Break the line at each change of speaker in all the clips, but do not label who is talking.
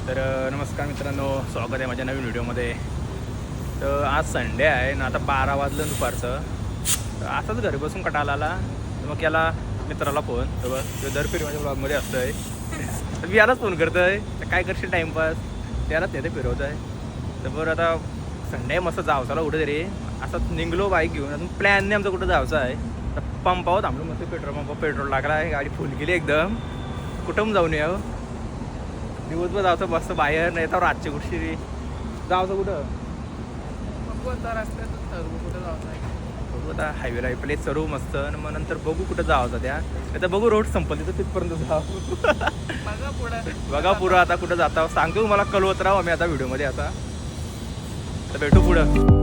तर नमस्कार मित्रांनो, स्वागत आहे माझ्या नवीन व्हिडिओमध्ये. तर आज संडे आहे ना, आता 12 वाजलं दुपारचं. तर असाच घरी बसून कटाला आला, तर मग याला मित्राला फोन. तर बस तो दर फिरी माझ्या ब्लॉगमध्ये असतो आहे. तर मी यालाच फोन करतो आहे, तर काय करशील टाईमपास, त्यालाच नेते फिरवत आहे. तर बरं आता संडे मस्त जावसाला कुठं तरी असं निघलो बाईक घेऊन. अजून प्लॅन नाही आमचं कुठं जायचं आहे. तर पंपावर थांबलो, मस्त पेट्रोल पंपावर पेट्रोल टाकला आहे, गाडी फुल केली एकदम. कुठं जाऊन यावं, दिवसभर जायचं मस्त बाहेर, नाही तर रातची कुठशी जायचं कुठं
बघू आता रस्त्यातच ठरवू कुठं जायचं आहे.
बघू आता हायवेला प्लेस सर्व मस्त, आणि मग नंतर बघू कुठं जायचं. त्या नाही तर बघू रोड संपली तर तिथपर्यंत जाऊ.
बघा पुढं
बघा पुढं आता कुठं जाता सांगतो, मला कळवत राहू आम्ही आता व्हिडिओमध्ये. आता तर भेटू पुढं.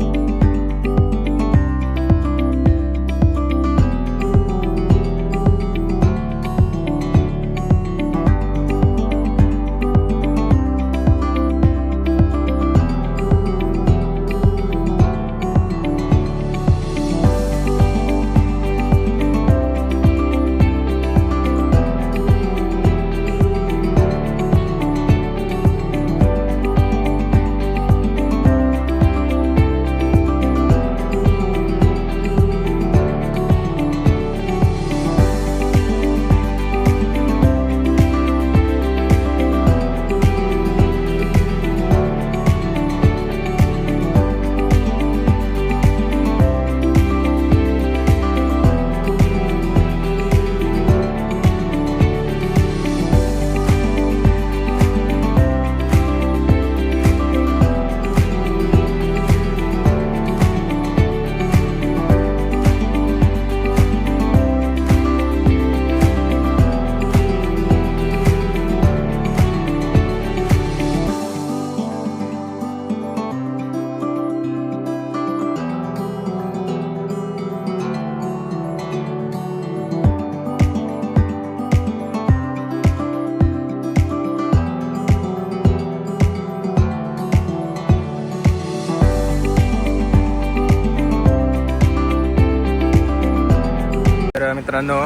तर मित्रांनो,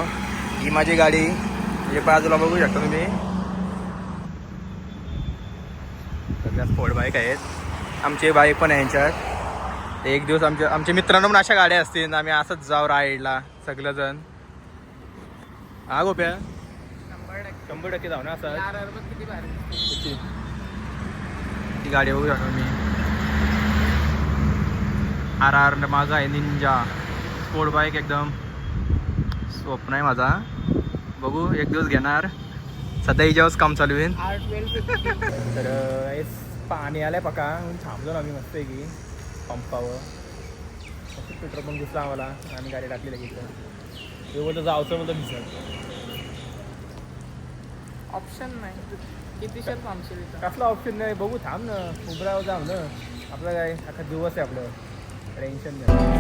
ही माझी गाडी, हे बाजूला बघू शकता तुम्ही. सगळ्या स्पोर्ट बाईक आहेत, आमचे बाईक पण आहे यांच्यात. एक दिवस आमच्या मित्रांनो पण अशा गाड्या असतील, आम्ही असंच जाऊ राईडला सगळंजण. हा गोप्या, 100% जाऊ ना असं.
किती भारी
ती गाडी बघू शकता मी, RR माझा आहे निंजा स्पोर्ट बाईक, एकदम स्वप्न आहे माझा. बघू एक दिवस घेणार, सध्या हिच्यावरच काम चालू आहे. तर पाणी आलंय पका, म्हणून थांबलो ना आम्ही मस्त आहे की पंपावर. मस्त पेट्रोल पण दिसला आम्हाला, आम्ही गाडी टाकली लगेच. एवढं जावचं म्हणतं दिसत.
ऑप्शन नाही, किती शेअर थांबशील इथं.
कसला ऑप्शन नाही, बघू थांब ना, उभरावर जाऊ ना. आपलं काय अख्खा दिवस आहे, आपलं टेन्शन नाही.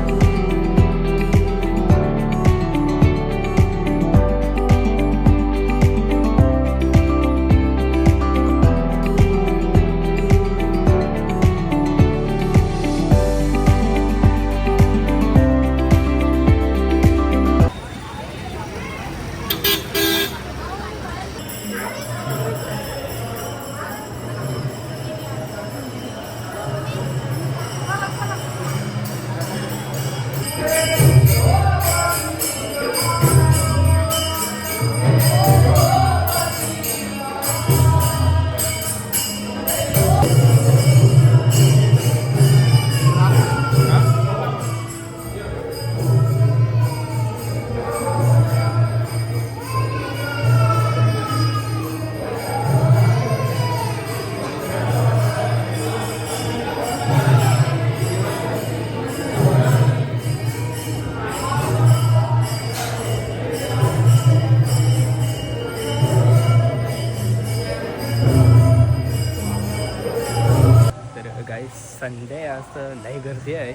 संडे असं लई गर्दी आहे.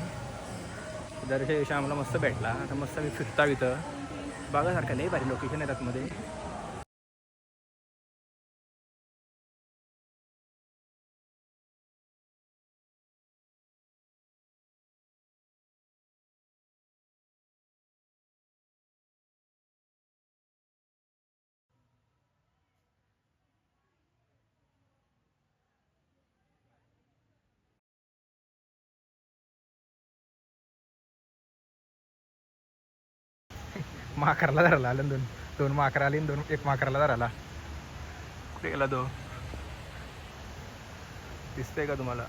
दरच्या दिवशी आम्हाला मस्त भेटला. आता मस्त मी फिरता इथं बघासारखं लई भारी लोकेशन आहे आतमध्ये. माकरला धरायला आलं दोन दोन माकर आली दोन एक माकराला धरायला. कुठे गेला तो दिसतंय का तुम्हाला?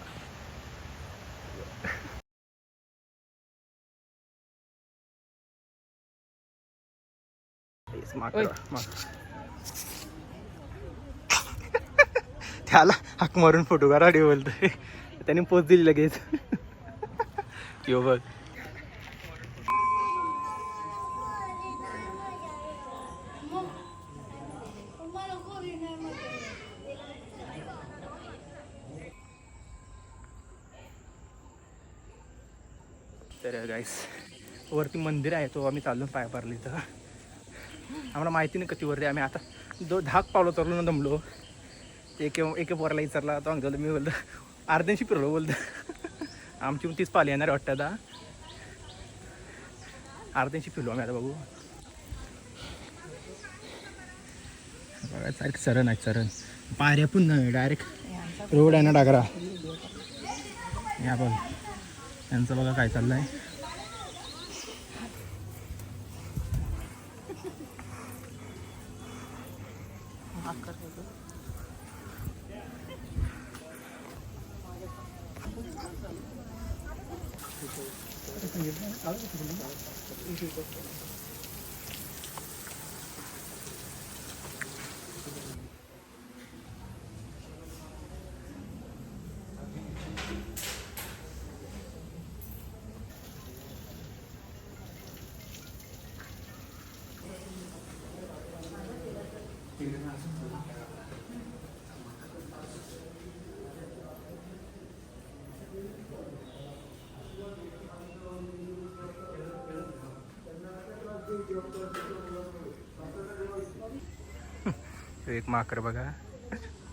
त्याला हाक मारून फोटो काढा बोलतोय त्याने पोच दिली लगेच. यो बघ तर गाईस वरती मंदिर आहे तो आम्ही चालून पाय पारली तर आम्हाला माहिती नाही किती वरती आम्ही आता धाक पावलं चाललो ना दमलो. एके पोराला विचारला तो अंगलं मी बोलतो अर्ध्यांशी फिरलो बोलतो. आमची तीच पाली येणार वाटतं आता अर्ध्यांशी फिरलो आम्ही आता बघू. सारखं चरण आहे चरण पायऱ्या पण नाही डायरेक्ट रोड आहे ना डागरा. या बघ यांचं बघा काय चाललं आहे. एक माकर बघा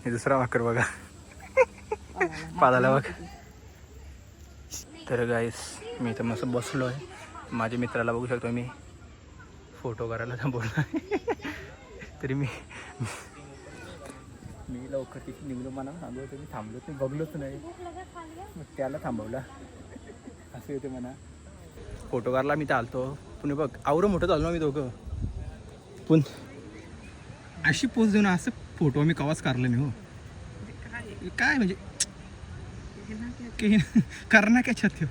हे दुसरा माकर बघा पादाला बघ. तर गाईस मी तर मस्त बसलो आहे. माझ्या मित्राला बघू शकतो मी फोटो करायला थांबवला तरी मी लवकर तिथे निघलो मला थांबवतो मी थांबलोच नाही बघलोच नाही मग त्याला थांबवला असं होते म्हणा. फोटो काढला मी तर आलतो पुणे बघ आवरं मोठं चाललो मी दोघं पण अशी पोच देऊन असं फोटो मी कवाच काढला नाही हो. काय म्हणजे करना क्या छत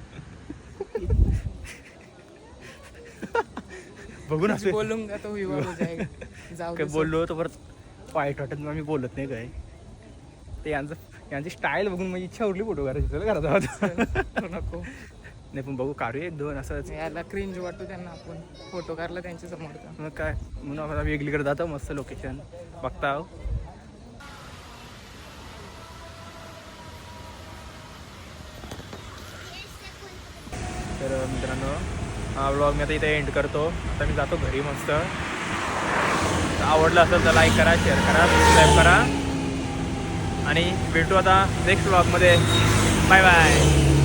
बघून असं
बोलूंगा तो विवाह हो जाएगा. जाऊ
काय बोललो तर परत वाईट वाटत मी बोलत नाही काय. ते यांची स्टाईल बघून माझी इच्छा उरली फोटो काढायची चला घरात
नको
नाही पण बघू काढूया एक दोन असंच.
याला क्रिंज वाटतो त्यांना आपण फोटो काढला त्यांच्या समोर
मग काय म्हणून आपण वेगळीकडे जातो मस्त लोकेशन बघता. तर मित्रांनो हा व्लॉग मी आता इथे एंड करतो. आता मी जातो घरी मस्त. आवडलं असेल तर लाईक करा शेअर करा सबस्क्राईब करा आणि भेटू आता नेक्स्ट व्लॉगमध्ये. Bye bye.